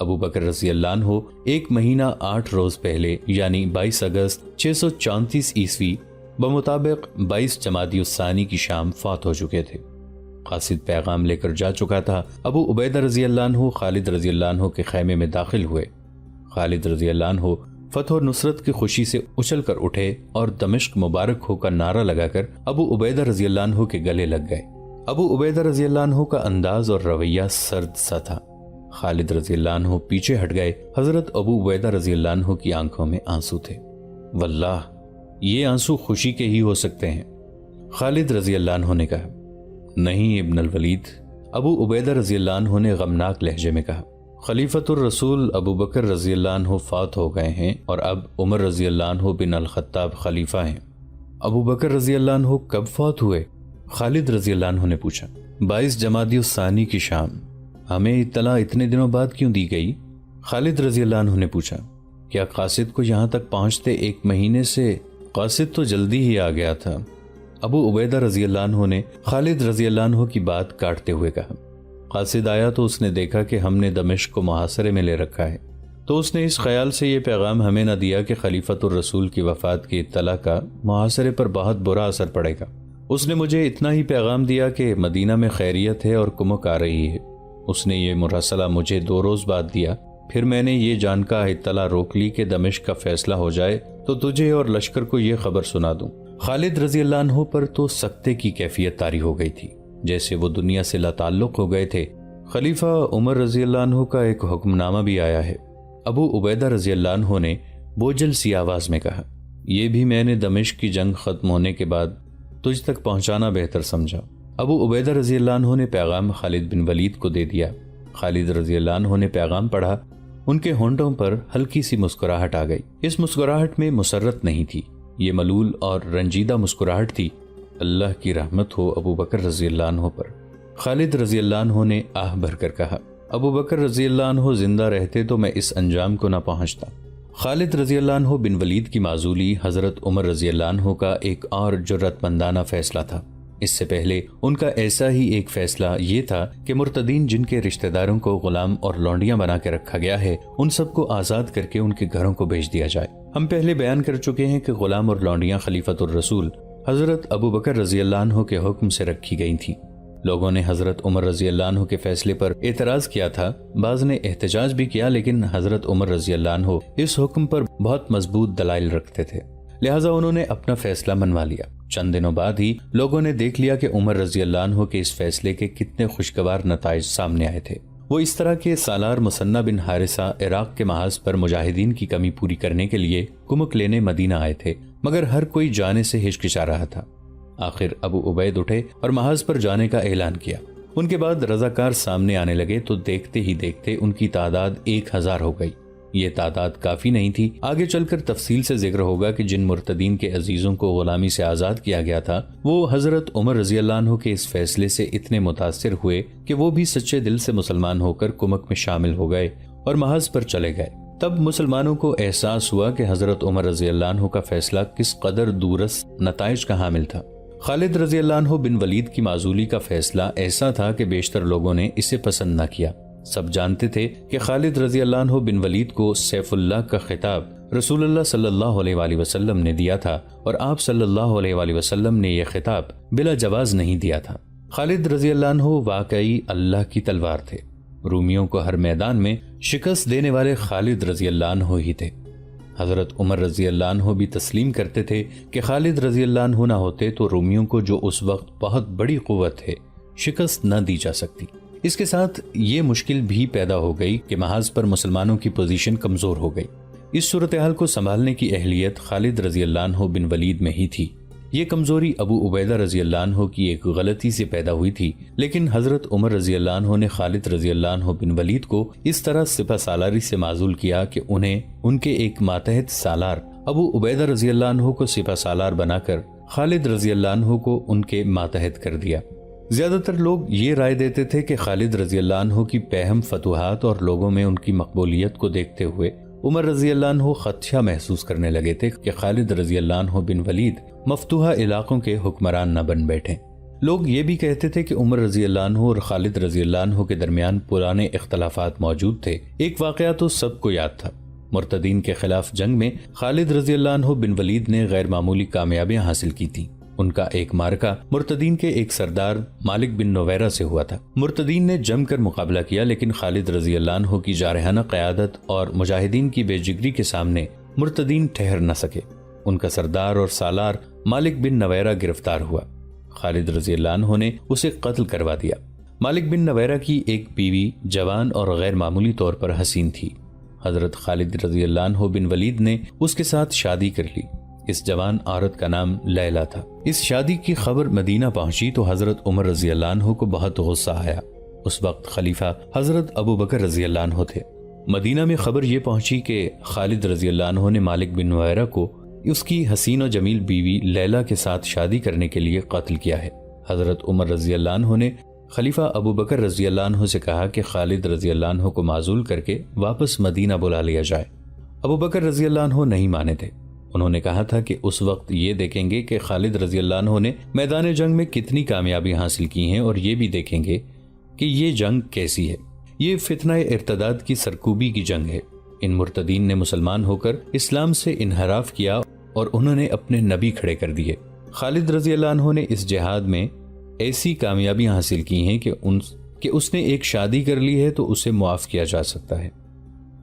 ابو بکر رضی اللہ عنہ 1 مہینہ 8 روز پہلے یعنی 22 اگست 634 عیسوی بمطابق 22 جمادی الثانی کی شام فوت ہو چکے تھے۔ قاصد پیغام لے کر جا چکا تھا۔ ابو عبیدہ رضی اللہ عنہ خالد رضی اللہ عنہ کے خیمے میں داخل ہوئے۔ خالد رضی اللہ عنہ فتح اور نصرت کی خوشی سے اچھل کر اٹھے اور دمشق مبارک ہو کا نعرہ لگا کر ابو عبیدہ رضی اللہ عنہ کے گلے لگ گئے۔ ابو عبیدہ رضی اللہ عنہ کا انداز اور رویہ سرد سا تھا۔ خالد رضی اللہ عنہ پیچھے ہٹ گئے۔ حضرت ابو عبیدہ رضی اللہ عنہ کی آنکھوں میں آنسو تھے۔ واللہ یہ آنسو خوشی کے ہی ہو سکتے ہیں۔ خالد رضی اللہ عنہ نے کہا، نہیں ابن الولید۔ ابو عبیدہ رضی اللہ عنہ نے غمناک لہجے میں کہا، خلیفۃ الرسول ابو بکر رضی اللہ عنہ فوت ہو گئے ہیں اور اب عمر رضی اللہ عنہ بن الخطاب خلیفہ ہیں۔ ابو بکر رضی اللہ عنہ کب فوت ہوئے؟ خالد رضی اللہ عنہ نے پوچھا۔ 22 جمادی الثانی کی شام۔ ہمیں اطلاع اتنے دنوں بعد کیوں دی گئی؟ خالد رضی اللہ عنہ نے پوچھا۔ کیا قاصد کو یہاں تک پہنچتے 1 مہینے سے؟ قاصد تو جلدی ہی آ گیا تھا۔ ابو عبیدہ رضی اللہ عنہ نے خالد رضی اللہ عنہ کی بات کاٹتے ہوئے کہا، قاصد آیا تو اس نے دیکھا کہ ہم نے دمشق کو محاصرے میں لے رکھا ہے، تو اس نے اس خیال سے یہ پیغام ہمیں نہ دیا کہ خلیفۃ الرسول کی وفات کی اطلاع کا محاصرے پر بہت برا اثر پڑے گا۔ اس نے مجھے اتنا ہی پیغام دیا کہ مدینہ میں خیریت ہے اور کمک آ رہی ہے۔ اس نے یہ مراسلہ مجھے 2 روز بعد دیا۔ پھر میں نے یہ جان کا اطلاع روک لی کہ دمشق کا فیصلہ ہو جائے تو تجھے اور لشکر کو یہ خبر سنا دوں۔ خالد رضی اللہ عنہ پر تو سکتے کی کیفیت طاری ہو گئی تھی، جیسے وہ دنیا سے لا تعلق ہو گئے تھے۔ خلیفہ عمر رضی اللہ عنہ کا ایک حکم نامہ بھی آیا ہے۔ ابو عبیدہ رضی اللہ عنہ نے بوجھل سی آواز میں کہا، یہ بھی میں نے دمشق کی جنگ ختم ہونے کے بعد تجھ تک پہنچانا بہتر سمجھا۔ ابو عبیدہ رضی اللہ عنہ نے پیغام خالد بن ولید کو دے دیا۔ خالد رضی اللہ عنہ نے پیغام پڑھا۔ ان کے ہونٹوں پر ہلکی سی مسکراہٹ آ گئی۔ اس مسکراہٹ میں مسرت نہیں تھی، یہ ملول اور رنجیدہ مسکراہٹ تھی۔ اللہ کی رحمت ہو ابو بکر رضی اللہ عنہ پر۔ خالد رضی اللہ عنہ نے آہ بھر کر کہا، ابو بکر رضی اللہ عنہ زندہ رہتے تو میں اس انجام کو نہ پہنچتا۔ خالد رضی اللہ عنہ بن ولید کی معزولی حضرت عمر رضی اللہ عنہ کا ایک اور جرأت مندانہ فیصلہ تھا۔ اس سے پہلے ان کا ایسا ہی ایک فیصلہ یہ تھا کہ مرتدین جن کے رشتہ داروں کو غلام اور لونڈیاں بنا کے رکھا گیا ہے ان سب کو آزاد کر کے ان کے گھروں کو بھیج دیا جائے۔ ہم پہلے بیان کر چکے ہیں کہ غلام اور لونڈیاں خلیفۃ الرسول حضرت ابو بکر رضی اللہ عنہ کے حکم سے رکھی گئی تھیں۔ لوگوں نے حضرت عمر رضی اللہ عنہ کے فیصلے پر اعتراض کیا تھا، بعض نے احتجاج بھی کیا، لیکن حضرت عمر رضی اللہ عنہ اس حکم پر بہت مضبوط دلائل رکھتے تھے، لہٰذا انہوں نے اپنا فیصلہ منوا لیا۔ چند دنوں بعد ہی لوگوں نے دیکھ لیا کہ عمر رضی اللہ عنہ کے اس فیصلے کے کتنے خوشگوار نتائج سامنے آئے تھے۔ وہ اس طرح کے سالار مثنہ بن حارثہ عراق کے محاذ پر مجاہدین کی کمی پوری کرنے کے لیے کمک لینے مدینہ آئے تھے، مگر ہر کوئی جانے سے ہچکچا رہا تھا۔ آخر ابو عبید اٹھے اور محاذ پر جانے کا اعلان کیا۔ ان کے بعد رضاکار سامنے آنے لگے تو دیکھتے ہی دیکھتے ان کی تعداد 1000 ہو گئی۔ یہ تعداد کافی نہیں تھی۔ آگے چل کر تفصیل سے ذکر ہوگا کہ جن مرتدین کے عزیزوں کو غلامی سے آزاد کیا گیا تھا وہ حضرت عمر رضی اللہ عنہ کے اس فیصلے سے اتنے متاثر ہوئے کہ وہ بھی سچے دل سے مسلمان ہو کر کمک میں شامل ہو گئے اور محاذ پر چلے گئے۔ تب مسلمانوں کو احساس ہوا کہ حضرت عمر رضی اللہ عنہ کا فیصلہ کس قدر دورست نتائج کا حامل تھا۔ خالد رضی اللہ عنہ بن ولید کی معزولی کا فیصلہ ایسا تھا کہ بیشتر لوگوں نے اسے پسند نہ کیا۔ سب جانتے تھے کہ خالد رضی اللہ عنہ بن ولید کو سیف اللہ کا خطاب رسول اللہ صلی اللہ علیہ وآلہ وسلم نے دیا تھا اور آپ صلی اللہ علیہ وآلہ وسلم نے یہ خطاب بلا جواز نہیں دیا تھا۔ خالد رضی اللہ عنہ واقعی اللہ کی تلوار تھے۔ رومیوں کو ہر میدان میں شکست دینے والے خالد رضی اللہ عنہ ہی تھے۔ حضرت عمر رضی اللہ عنہ بھی تسلیم کرتے تھے کہ خالد رضی اللہ عنہ نہ ہوتے تو رومیوں کو جو اس وقت بہت بڑی قوت ہے شکست نہ دی جا سکتی۔ اس کے ساتھ یہ مشکل بھی پیدا ہو گئی کہ محاذ پر مسلمانوں کی پوزیشن کمزور ہو گئی۔ اس صورتحال کو سنبھالنے کی اہلیت خالد رضی اللہ عنہ بن ولید میں ہی تھی۔ یہ کمزوری ابو عبیدہ رضی اللہ عنہ کی ایک غلطی سے پیدا ہوئی تھی، لیکن حضرت عمر رضی اللہ عنہ نے خالد رضی اللہ عنہ بن ولید کو اس طرح سپہ سالاری سے معزول کیا کہ انہیں ان کے ایک ماتحت سالار ابو عبیدہ رضی اللہ عنہ کو سپہ سالار بنا کر خالد رضی اللہ عنہ کو ان کے ماتحت کر دیا۔ زیادہ تر لوگ یہ رائے دیتے تھے کہ خالد رضی اللہ عنہ کی پہم فتوحات اور لوگوں میں ان کی مقبولیت کو دیکھتے ہوئے عمر رضی اللہ عنہ خدشہ محسوس کرنے لگے تھے کہ خالد رضی اللہ عنہ بن ولید مفتوحہ علاقوں کے حکمران نہ بن بیٹھیں۔ لوگ یہ بھی کہتے تھے کہ عمر رضی اللہ عنہ اور خالد رضی اللہ عنہ کے درمیان پرانے اختلافات موجود تھے۔ ایک واقعہ تو سب کو یاد تھا، مرتدین کے خلاف جنگ میں خالد رضی اللہ عنہ بن ولید نے غیر معمولی کامیابیاں حاصل کی تھیں۔ ان کا ایک مارکہ مرتدین کے ایک سردار مالک بن نویرہ سے ہوا تھا۔ مرتدین نے جم کر مقابلہ کیا، لیکن خالد رضی اللہ عنہ کی جارحانہ قیادت اور مجاہدین کی بے جگری کے سامنے مرتدین ٹھہر نہ سکے۔ ان کا سردار اور سالار مالک بن نویرہ گرفتار ہوا۔ خالد رضی اللہ عنہ نے اسے قتل کروا دیا۔ مالک بن نویرہ کی ایک بیوی جوان اور غیر معمولی طور پر حسین تھی۔ حضرت خالد رضی اللہ عنہ بن ولید نے اس کے ساتھ شادی کر لی۔ اس جوان عورت کا نام لیلا تھا۔ اس شادی کی خبر مدینہ پہنچی تو حضرت عمر رضی اللہ عنہ کو بہت غصہ آیا۔ اس وقت خلیفہ حضرت ابو بکر رضی اللہ عنہ تھے۔ مدینہ میں خبر یہ پہنچی کہ خالد رضی اللہ عنہ نے مالک بن نویرہ کو اس کی حسین و جمیل بیوی لیلا کے ساتھ شادی کرنے کے لیے قتل کیا ہے۔ حضرت عمر رضی اللہ عنہ نے خلیفہ ابو بکر رضی اللہ عنہ سے کہا کہ خالد رضی اللہ عنہ کو معزول کر کے واپس مدینہ بلا لیا جائے۔ ابو بکر رضی اللہ عنہ نہیں مانے تھے۔ انہوں نے کہا تھا کہ اس وقت یہ دیکھیں گے کہ خالد رضی اللہ عنہ نے میدان جنگ میں کتنی کامیابی حاصل کی ہیں، اور یہ بھی دیکھیں گے کہ یہ جنگ کیسی ہے۔ یہ فتنہ ارتداد کی سرکوبی کی جنگ ہے۔ ان مرتدین نے مسلمان ہو کر اسلام سے انحراف کیا اور انہوں نے اپنے نبی کھڑے کر دیے۔ خالد رضی اللہ عنہ نے اس جہاد میں ایسی کامیابیاں حاصل کی ہیں کہ اس نے ایک شادی کر لی ہے تو اسے معاف کیا جا سکتا ہے۔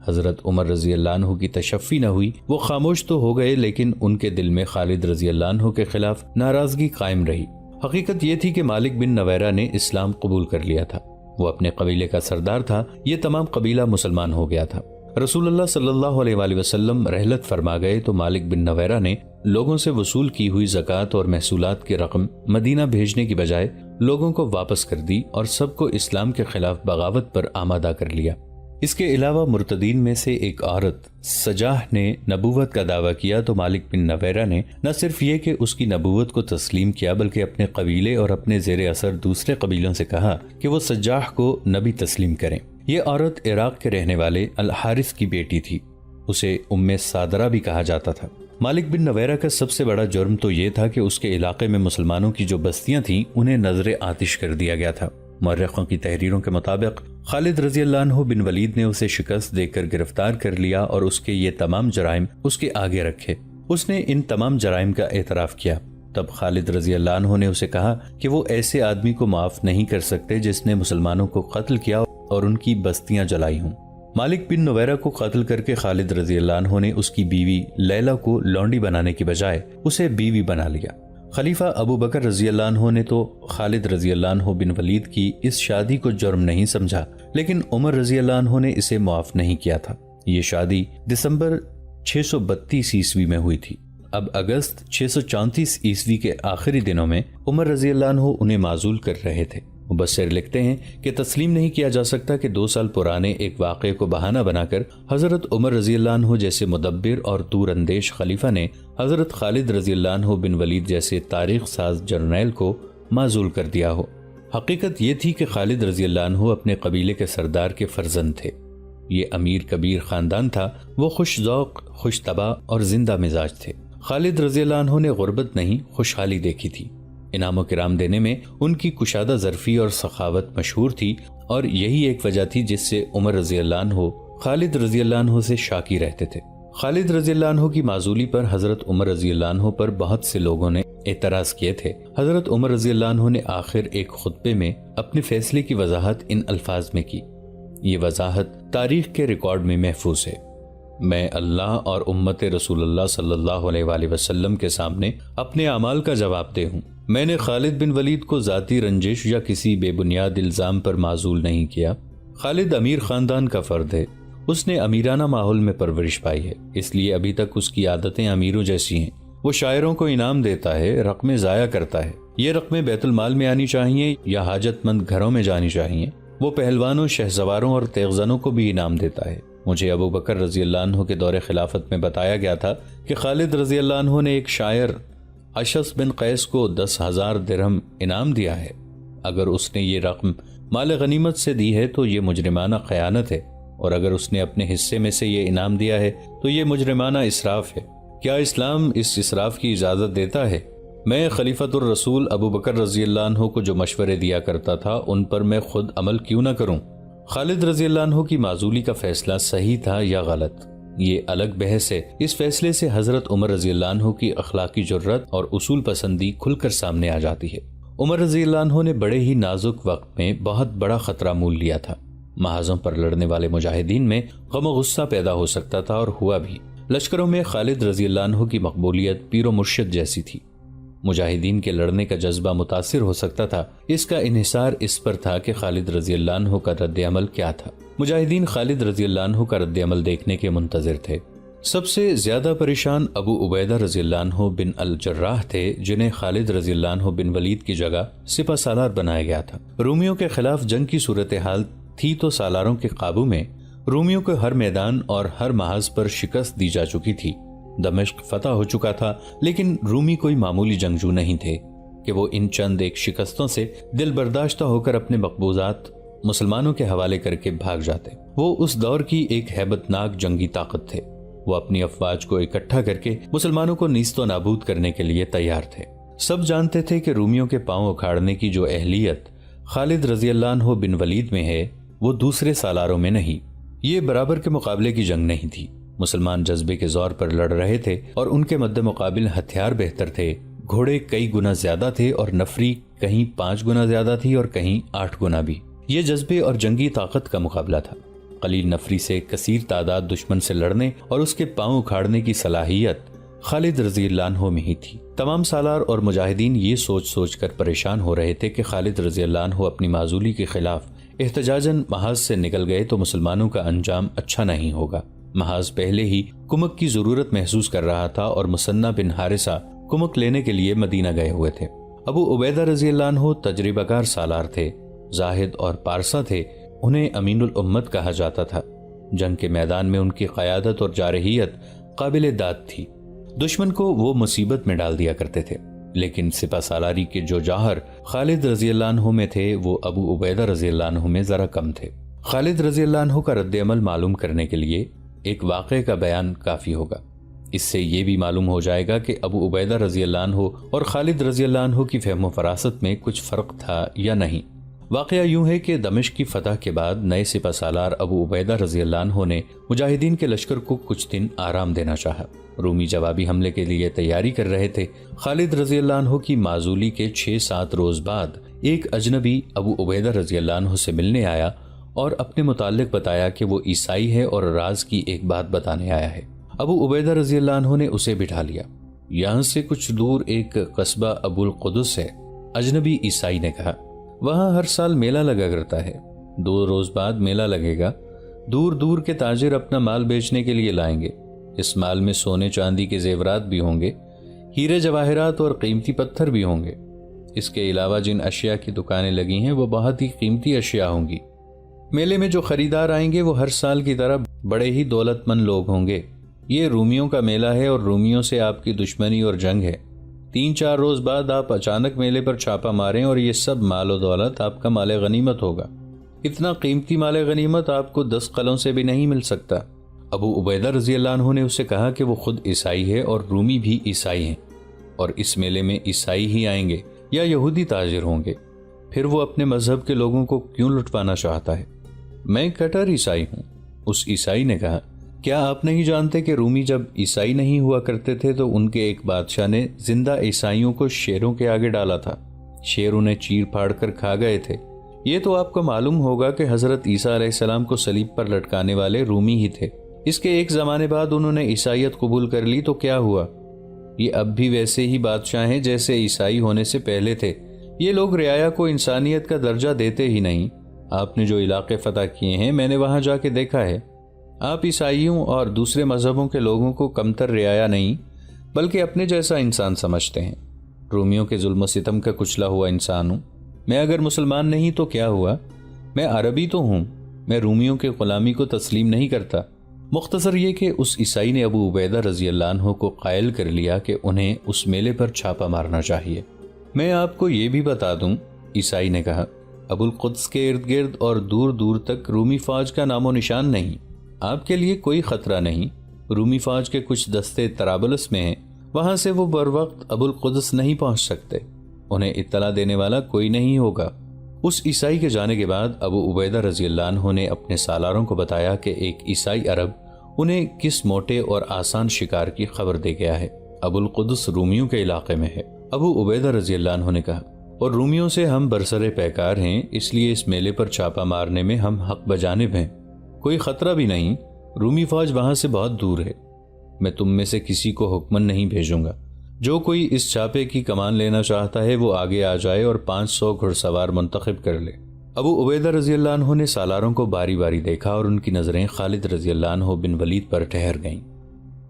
حضرت عمر رضی اللہ عنہ کی تشفی نہ ہوئی، وہ خاموش تو ہو گئے لیکن ان کے دل میں خالد رضی اللہ عنہ کے خلاف ناراضگی قائم رہی۔ حقیقت یہ تھی کہ مالک بن نویرہ نے اسلام قبول کر لیا تھا، وہ اپنے قبیلے کا سردار تھا، یہ تمام قبیلہ مسلمان ہو گیا تھا۔ رسول اللہ صلی اللہ علیہ وآلہ وسلم رحلت فرما گئے تو مالک بن نویرہ نے لوگوں سے وصول کی ہوئی زکوٰۃ اور محصولات کی رقم مدینہ بھیجنے کی بجائے لوگوں کو واپس کر دی اور سب کو اسلام کے خلاف بغاوت پر آمادہ کر لیا۔ اس کے علاوہ مرتدین میں سے ایک عورت سجاح نے نبوت کا دعویٰ کیا تو مالک بن نویرہ نے نہ صرف یہ کہ اس کی نبوت کو تسلیم کیا بلکہ اپنے قبیلے اور اپنے زیر اثر دوسرے قبیلوں سے کہا کہ وہ سجاح کو نبی تسلیم کریں۔ یہ عورت عراق کے رہنے والے الحارث کی بیٹی تھی، اسے ام صادرہ بھی کہا جاتا تھا۔ مالک بن نویرہ کا سب سے بڑا جرم تو یہ تھا کہ اس کے علاقے میں مسلمانوں کی جو بستیاں تھیں انہیں نذر آتش کر دیا گیا تھا۔ مورخوں کی تحریروں کے مطابق خالد رضی اللہ عنہ بن ولید نے اسے شکست دے کر گرفتار کر لیا اور اس کے یہ تمام جرائم اس کے آگے رکھے۔ اس نے ان تمام جرائم کا اعتراف کیا۔ تب خالد رضی اللہ عنہ نے اسے کہا کہ وہ ایسے آدمی کو معاف نہیں کر سکتے جس نے مسلمانوں کو قتل کیا اور ان کی بستیاں جلائی ہوں۔ مالک بن نویرہ کو قتل کر کے خالد رضی اللہ عنہ نے اس کی بیوی لیلا کو لونڈی بنانے کی بجائے اسے بیوی بنا لیا۔ خلیفہ ابو بکر رضی اللہ عنہ نے تو خالد رضی اللہ عنہ بن ولید کی اس شادی کو جرم نہیں سمجھا، لیکن عمر رضی اللہ عنہ نے اسے معاف نہیں کیا تھا۔ یہ شادی دسمبر 632 عیسوی میں ہوئی تھی۔ اب اگست 634 عیسوی کے آخری دنوں میں عمر رضی اللہ عنہ انہیں معزول کر رہے تھے۔ مبصر لکھتے ہیں کہ تسلیم نہیں کیا جا سکتا کہ 2 سال پرانے ایک واقعے کو بہانہ بنا کر حضرت عمر رضی اللہ عنہ جیسے مدبر اور دور اندیش خلیفہ نے حضرت خالد رضی اللہ عنہ بن ولید جیسے تاریخ ساز جرنیل کو معزول کر دیا ہو۔ حقیقت یہ تھی کہ خالد رضی اللہ عنہ اپنے قبیلے کے سردار کے فرزند تھے۔ یہ امیر کبیر خاندان تھا، وہ خوش ذوق، خوش طبع اور زندہ مزاج تھے۔ خالد رضی اللہ عنہ نے غربت نہیں خوشحالی دیکھی تھی۔ انعام و کرام دینے میں ان کی کشادہ ظرفی اور سخاوت مشہور تھی، اور یہی ایک وجہ تھی جس سے عمر رضی اللہ عنہ خالد رضی اللہ عنہ سے شاکی رہتے تھے۔ خالد رضی اللہ عنہ کی معزولی پر حضرت عمر رضی اللہ عنہ پر بہت سے لوگوں نے اعتراض کیے تھے۔ حضرت عمر رضی اللہ عنہ نے آخر ایک خطبے میں اپنے فیصلے کی وضاحت ان الفاظ میں کی۔ یہ وضاحت تاریخ کے ریکارڈ میں محفوظ ہے۔ میں اللہ اور امت رسول اللہ صلی اللہ علیہ وآلہ وسلم کے سامنے اپنے اعمال کا جواب دہ ہوں۔ میں نے خالد بن ولید کو ذاتی رنجش یا کسی بے بنیاد الزام پر معزول نہیں کیا۔ خالد امیر خاندان کا فرد ہے، اس نے امیرانہ ماحول میں پرورش پائی ہے، اس لیے ابھی تک اس کی عادتیں امیروں جیسی ہیں۔ وہ شاعروں کو انعام دیتا ہے، رقمیں ضائع کرتا ہے۔ یہ رقمیں بیت المال میں آنی چاہیے یا حاجت مند گھروں میں جانی چاہیے۔ وہ پہلوانوں، شہسواروں اور تیغزنوں کو بھی انعام دیتا ہے۔ مجھے ابو بکر رضی اللہ عنہ کے دور خلافت میں بتایا گیا تھا کہ خالد رضی اللہ عنہ نے ایک شاعر اشعث بن قیس کو 10,000 درہم انعام دیا ہے۔ اگر اس نے یہ رقم مال غنیمت سے دی ہے تو یہ مجرمانہ خیانت ہے، اور اگر اس نے اپنے حصے میں سے یہ انعام دیا ہے تو یہ مجرمانہ اسراف ہے۔ کیا اسلام اس اسراف کی اجازت دیتا ہے؟ میں خلیفۃ الرسول ابو بکر رضی اللہ عنہ کو جو مشورے دیا کرتا تھا ان پر میں خود عمل کیوں نہ کروں؟ خالد رضی اللہ عنہ کی معزولی کا فیصلہ صحیح تھا یا غلط، یہ الگ بحث ہے۔ اس فیصلے سے حضرت عمر رضی اللہ عنہ کی اخلاقی جرات اور اصول پسندی کھل کر سامنے آ جاتی ہے۔ عمر رضی اللہ عنہ نے بڑے ہی نازک وقت میں بہت بڑا خطرہ مول لیا تھا۔ محاذوں پر لڑنے والے مجاہدین میں غم و غصہ پیدا ہو سکتا تھا، اور ہوا بھی۔ لشکروں میں خالد رضی اللہ عنہ کی مقبولیت پیر و مرشد جیسی تھی۔ مجاہدین کے لڑنے کا جذبہ متاثر ہو سکتا تھا۔ اس کا انحصار اس پر تھا کہ خالد رضی اللہ عنہ کا رد عمل کیا تھا۔ مجاہدین خالد رضی اللہ عنہ کا رد عمل دیکھنے کے منتظر تھے۔ سب سے زیادہ پریشان ابو عبیدہ رضی اللہ عنہ بن الجراح تھے، جنہیں خالد رضی اللہ عنہ بن ولید کی جگہ سپہ سالار بنایا گیا تھا۔ رومیوں کے خلاف جنگ کی صورتحال تھی تو سالاروں کے قابو میں رومیوں کو ہر میدان اور ہر محاذ پر شکست دی جا چکی تھی۔ دمشق فتح ہو چکا تھا، لیکن رومی کوئی معمولی جنگجو نہیں تھے کہ وہ ان چند ایک شکستوں سے دل برداشتہ ہو کر اپنے مقبوضات مسلمانوں کے حوالے کر کے بھاگ جاتے۔ وہ اس دور کی ایک ہیبت ناک جنگی طاقت تھے۔ وہ اپنی افواج کو اکٹھا کر کے مسلمانوں کو نیست و نابود کرنے کے لیے تیار تھے۔ سب جانتے تھے کہ رومیوں کے پاؤں اکھاڑنے کی جو اہلیت خالد رضی اللہ عنہ بن ولید میں ہے، وہ دوسرے سالاروں میں نہیں۔ یہ برابر کے مقابلے کی جنگ نہیں تھی۔ مسلمان جذبے کے زور پر لڑ رہے تھے اور ان کے مد مقابل ہتھیار بہتر تھے۔ گھوڑے کئی گنا زیادہ تھے اور نفری کہیں 5 گنا زیادہ تھی اور کہیں 8 گنا بھی۔ یہ جذبے اور جنگی طاقت کا مقابلہ تھا۔ قلیل نفری سے کثیر تعداد دشمن سے لڑنے اور اس کے پاؤں اکھاڑنے کی صلاحیت خالد رضی اللہ عنہ میں ہی تھی۔ تمام سالار اور مجاہدین یہ سوچ سوچ کر پریشان ہو رہے تھے کہ خالد رضی اللہ عنہ اپنی معزولی کے خلاف احتجاجاً محاذ سے نکل گئے تو مسلمانوں کا انجام اچھا نہیں ہوگا۔ محاذ پہلے ہی کمک کی ضرورت محسوس کر رہا تھا اور مثنہ بن حارثہ کمک لینے کے لیے مدینہ گئے ہوئے تھے۔ ابو عبیدہ رضی اللہ عنہ تجربہ کار سالار تھے، زاہد اور پارسا تھے۔ انہیں امین الامت کہا جاتا تھا۔ جنگ کے میدان میں ان کی قیادت اور جارحیت قابل داد تھی۔ دشمن کو وہ مصیبت میں ڈال دیا کرتے تھے، لیکن سپہ سالاری کے جو جوہر خالد رضی اللہ عنہ میں تھے وہ ابو عبیدہ رضی اللہ عنہ میں ذرا کم تھے۔ خالد رضی اللہ عنہ کا رد عمل معلوم کرنے کے لیے ایک واقعے کا بیان کافی ہوگا۔ اس سے یہ بھی معلوم ہو جائے گا کہ ابو عبیدہ رضی اللہ عنہ اور خالد رضی اللہ عنہ کی فہم و فراست میں کچھ فرق تھا یا نہیں۔ واقعہ یوں ہے کہ دمشق کی فتح کے بعد نئے سپہ سالار ابو عبیدہ رضی اللہ عنہ نے مجاہدین کے لشکر کو کچھ دن آرام دینا چاہا۔ رومی جوابی حملے کے لیے تیاری کر رہے تھے۔ خالد رضی اللہ عنہ کی معزولی کے 6-7 روز بعد ایک اجنبی ابو عبیدہ رضی اللہ عنہ سے ملنے آیا اور اپنے متعلق بتایا کہ وہ عیسائی ہے اور راز کی ایک بات بتانے آیا ہے۔ ابو عبیدہ رضی اللہ عنہ نے اسے بٹھا لیا۔ یہاں سے کچھ دور ایک قصبہ ابو القدس ہے، اجنبی عیسائی نے کہا۔ وہاں ہر سال میلہ لگا کرتا ہے۔ 2 روز بعد میلہ لگے گا۔ دور دور کے تاجر اپنا مال بیچنے کے لیے لائیں گے۔ اس مال میں سونے چاندی کے زیورات بھی ہوں گے، ہیرے جواہرات اور قیمتی پتھر بھی ہوں گے۔ اس کے علاوہ جن اشیاء کی دکانیں لگی ہیں وہ بہت ہی قیمتی اشیاء ہوں گی۔ میلے میں جو خریدار آئیں گے وہ ہر سال کی طرح بڑے ہی دولت مند لوگ ہوں گے۔ یہ رومیوں کا میلہ ہے اور رومیوں سے آپ کی دشمنی اور جنگ ہے۔ 3-4 روز بعد آپ اچانک میلے پر چھاپا ماریں اور یہ سب مال و دولت آپ کا مال غنیمت ہوگا۔ اتنا قیمتی مال غنیمت آپ کو 10 قلعوں سے بھی نہیں مل سکتا۔ ابو عبیدہ رضی اللہ عنہ نے اسے کہا کہ وہ خود عیسائی ہے اور رومی بھی عیسائی ہیں، اور اس میلے میں عیسائی ہی آئیں گے یا یہودی تاجر ہوں گے، پھر وہ اپنے مذہب کے لوگوں کو کیوں لٹوانا چاہتا ہے؟ میں کٹر عیسائی ہوں۔ اس عیسائی نے کہا، کیا آپ نہیں جانتے کہ رومی جب عیسائی نہیں ہوا کرتے تھے تو ان کے ایک بادشاہ نے زندہ عیسائیوں کو شیروں کے آگے ڈالا تھا، شیر انہیں چیر پھاڑ کر کھا گئے تھے۔ یہ تو آپ کو معلوم ہوگا کہ حضرت عیسیٰ علیہ السلام کو صلیب پر لٹکانے والے رومی ہی تھے۔ اس کے ایک زمانے بعد انہوں نے عیسائیت قبول کر لی تو کیا ہوا؟ یہ اب بھی ویسے ہی بادشاہ ہیں جیسے عیسائی ہونے سے پہلے تھے۔ یہ لوگ رعایا کو انسانیت کا درجہ دیتے ہی نہیں۔ آپ نے جو علاقے فتح کیے ہیں میں نے وہاں جا کے دیکھا ہے۔ آپ عیسائیوں اور دوسرے مذہبوں کے لوگوں کو کمتر رعایا نہیں بلکہ اپنے جیسا انسان سمجھتے ہیں۔ رومیوں کے ظلم و ستم کا کچلا ہوا انسان ہوں۔ میں اگر مسلمان نہیں تو کیا ہوا؟ میں عربی تو ہوں۔ میں رومیوں کے غلامی کو تسلیم نہیں کرتا۔ مختصر یہ کہ اس عیسائی نے ابو عبیدہ رضی اللہ عنہ کو قائل کر لیا کہ انہیں اس میلے پر چھاپا مارنا چاہیے۔ میں آپ کو یہ بھی بتا دوں، عیسائی نے کہا، ابو القدس کے ارد گرد اور دور دور تک رومی فوج کا نام و نشان نہیں۔ آپ کے لیے کوئی خطرہ نہیں۔ رومی فوج کے کچھ دستے طرابلس میں ہیں وہاں سے وہ بر وقت ابو القدس نہیں پہنچ سکتے، انہیں اطلاع دینے والا کوئی نہیں ہوگا۔ اس عیسائی کے جانے کے بعد ابو عبیدہ رضی اللہ عنہ نے اپنے سالاروں کو بتایا کہ ایک عیسائی عرب انہیں کس موٹے اور آسان شکار کی خبر دے گیا ہے۔ ابو القدس رومیوں کے علاقے میں ہے۔ ابو عبیدہ رضی اللہ عنہ نے کہا، اور رومیوں سے ہم برسر پیکار ہیں، اس لیے اس میلے پر چھاپا مارنے میں ہم حق بجانب ہیں، کوئی خطرہ بھی نہیں، رومی فوج وہاں سے بہت دور ہے، میں تم میں سے کسی کو حکمن نہیں بھیجوں گا، جو کوئی اس چھاپے کی کمان لینا چاہتا ہے وہ آگے آ جائے اور 500 گھڑ سوار منتخب کر لے۔ ابو عبیدہ رضی اللہ عنہ نے سالاروں کو باری باری دیکھا اور ان کی نظریں خالد رضی اللہ عنہ بن ولید پر ٹھہر گئیں۔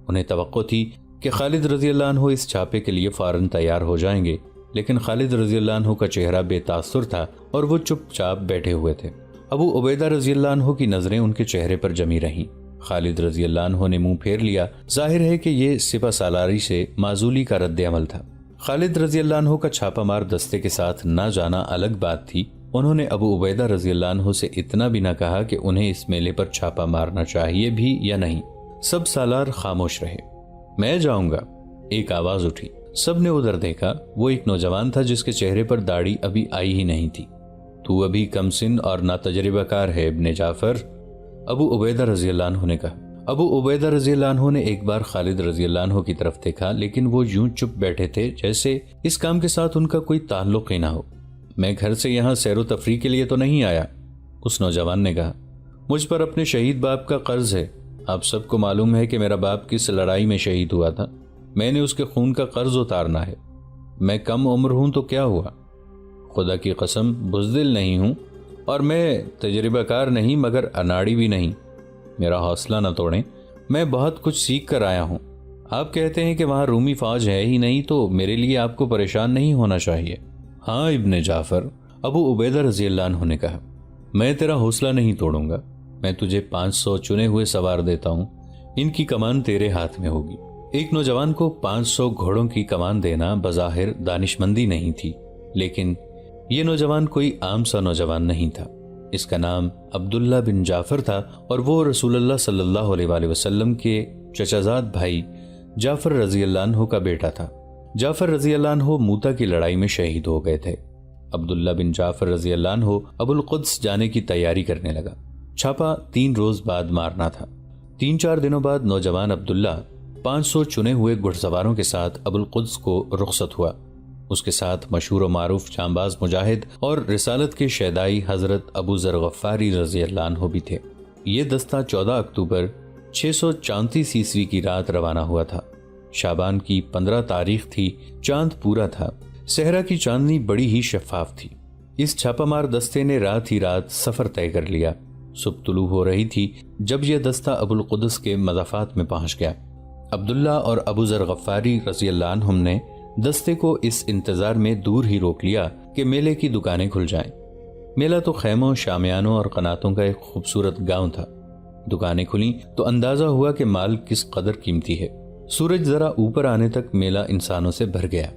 انہیں توقع تھی کہ خالد رضی اللہ عنہ اس چھاپے کے لیے فوراً تیار ہو جائیں گے، لیکن خالد رضی اللہ عنہ کا چہرہ بے تاثر تھا اور وہ چپ چاپ بیٹھے ہوئے تھے۔ ابو عبیدہ رضی اللہ عنہ کی نظریں ان کے چہرے پر جمی رہیں۔ خالد رضی اللہ عنہ نے منہ پھیر لیا، ظاہر ہے کہ یہ سپہ سالاری سے معزولی کا رد عمل تھا۔ خالد رضی اللہ عنہ کا چھاپا مار دستے کے ساتھ نہ جانا الگ بات تھی، انہوں نے ابو عبیدہ رضی اللہ عنہ سے اتنا بھی نہ کہا کہ انہیں اس میلے پر چھاپا مارنا چاہیے بھی یا نہیں۔ سب سالار خاموش رہے۔ میں جاؤں گا، ایک آواز اٹھی۔ سب نے ادھر دیکھا، وہ ایک نوجوان تھا جس کے چہرے پر داڑھی ابھی آئی ہی نہیں تھی۔ تو ابھی کم سن اور ناتجربہ کار ہے ابن جعفر، ابو عبیدہ رضی اللہ عنہ نے کہا۔ ابو عبیدہ رضی اللہ عنہ نے ایک بار خالد رضی اللہ عنہ کی طرف دیکھا، لیکن وہ یوں چپ بیٹھے تھے جیسے اس کام کے ساتھ ان کا کوئی تعلق ہی نہ ہو۔ میں گھر سے یہاں سیر و تفریح کے لیے تو نہیں آیا، اس نوجوان نے کہا، مجھ پر اپنے شہید باپ کا قرض ہے۔ آپ سب کو معلوم ہے کہ میرا باپ کس لڑائی میں شہید ہوا تھا، میں نے اس کے خون کا قرض اتارنا ہے۔ میں کم عمر ہوں تو کیا ہوا، خدا کی قسم بزدل نہیں ہوں، اور میں تجربہ کار نہیں مگر اناڑی بھی نہیں، میرا حوصلہ نہ توڑیں، میں بہت کچھ سیکھ کر آیا ہوں۔ آپ کہتے ہیں کہ وہاں رومی فوج ہے ہی نہیں تو میرے لیے آپ کو پریشان نہیں ہونا چاہیے۔ ہاں ابن جعفر، ابو عبیدہ رضی اللہ عنہ نے کہا، میں تیرا حوصلہ نہیں توڑوں گا، میں تجھے 500 چنے ہوئے سوار دیتا ہوں، ان کی کمان تیرے ہاتھ میں ہوگی۔ ایک نوجوان کو 500 گھوڑوں کی کمان دینا بظاہر دانش مندی نہیں تھی، لیکن یہ نوجوان کوئی عام سا نوجوان نہیں تھا۔ اس کا نام عبداللہ بن جعفر تھا اور وہ رسول اللہ صلی اللہ علیہ وآلہ وسلم کے چچا زاد بھائی جعفر رضی اللہ عنہ کا بیٹا تھا۔ جعفر رضی اللہ عنہ موتا کی لڑائی میں شہید ہو گئے تھے۔ عبداللہ بن جعفر رضی اللہ عنہ ابو القدس جانے کی تیاری کرنے لگا۔ چھاپا 3 روز بعد مارنا تھا۔ 3-4 دنوں بعد نوجوان عبداللہ 500 چنے ہوئے گھڑ سواروں کے ساتھ ابو القدس کو رخصت ہوا۔ اس کے ساتھ مشہور و معروف جانباز مجاہد اور رسالت کے شیدائی حضرت ابو ذر غفاری رضی اللہ عنہ بھی تھے۔ یہ دستہ 14 اکتوبر 634 عیسوی کی رات روانہ ہوا تھا۔ شعبان کی 15 تاریخ تھی، چاند پورا تھا، صحرا کی چاندنی بڑی ہی شفاف تھی۔ اس چھاپا مار دستے نے رات ہی رات سفر طے کر لیا۔ صبح طلوع ہو رہی تھی جب یہ دستہ ابو القدس کے مضافات میں پہنچ گیا۔ عبداللہ اور ابو ذر غفاری رضی اللہ عنہم نے دستے کو اس انتظار میں دور ہی روک لیا کہ میلے کی دکانیں کھل جائیں۔ میلہ تو خیموں، شامیانوں اور قناتوں کا ایک خوبصورت گاؤں تھا۔ دکانیں کھلیں تو اندازہ ہوا کہ مال کس قدر قیمتی ہے۔ سورج ذرا اوپر آنے تک میلہ انسانوں سے بھر گیا۔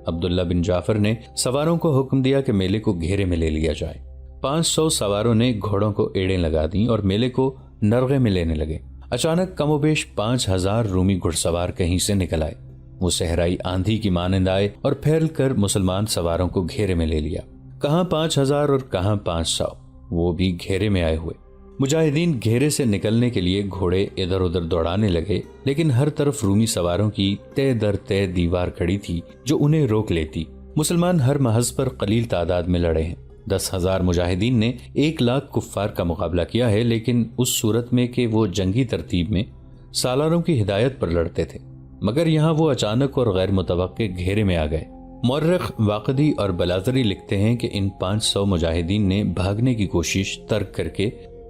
عبداللہ بن جعفر نے سواروں کو حکم دیا کہ میلے کو گھیرے میں لے لیا جائے۔ 500 سواروں نے گھوڑوں کو ایڑیں لگا دیں اور میلے کو نرغے میں لینے لگے۔ اچانک کم و بیش 5000 رومی گھڑ سوار کہیں سے نکل آئے۔ وہ صحرائی آندھی کی مانند آئے اور پھیل کر مسلمان سواروں کو گھیرے میں لے لیا۔ کہاں 5000 اور کہاں 500، وہ بھی گھیرے میں آئے ہوئے۔ مجاہدین گھیرے سے نکلنے کے لیے گھوڑے ادھر ادھر دوڑانے لگے، لیکن ہر طرف رومی سواروں کی تہ در تہ دیوار کھڑی تھی جو انہیں روک لیتی۔ مسلمان ہر محض پر قلیل تعداد میں لڑے ہیں۔ 10,000 مجاہدین نے 1 لاکھ کفار کا مقابلہ کیا ہے، لیکن اس صورت میں کہ وہ جنگی ترتیب میں سالاروں کی ہدایت پر لڑتے تھے، مگر یہاں وہ اچانک اور غیر متوقع گھیرے میں آ گئے۔ مورخ واقدی اور بلازری لکھتے ہیں کہ ان 500 مجاہدین نے بھاگنے کی کوشش ترک کر کے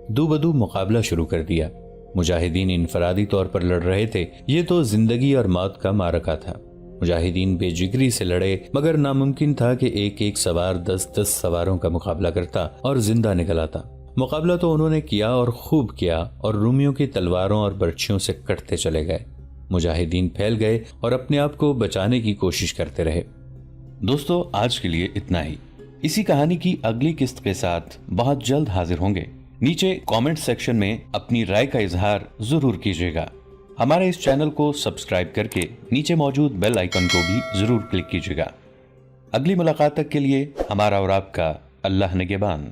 دو بدو مقابلہ شروع کر دیا۔ مجاہدین انفرادی طور پر لڑ رہے تھے، یہ تو زندگی اور موت کا معرکہ تھا۔ مجاہدین بے جگری سے لڑے، مگر ناممکن تھا کہ ایک ایک سوار 10 سواروں کا مقابلہ کرتا اور زندہ نکل آتا۔ مقابلہ تو انہوں نے کیا اور خوب کیا، اور رومیوں کی تلواروں اور برچھیوں سے کٹتے چلے گئے۔ مجاہدین پھیل گئے اور اپنے آپ کو بچانے کی کوشش کرتے رہے۔ دوستو، آج کے لیے اتنا ہی۔ اسی کہانی کی اگلی قسط کے ساتھ بہت جلد حاضر ہوں گے۔ نیچے کامنٹ سیکشن میں اپنی رائے کا اظہار ضرور کیجیے گا۔ ہمارے اس چینل کو سبسکرائب کر کے نیچے موجود بیل آئیکن کو بھی ضرور کلک کیجیے گا۔ اگلی ملاقات تک کے لیے ہمارا اور آپ کا اللہ نگہبان۔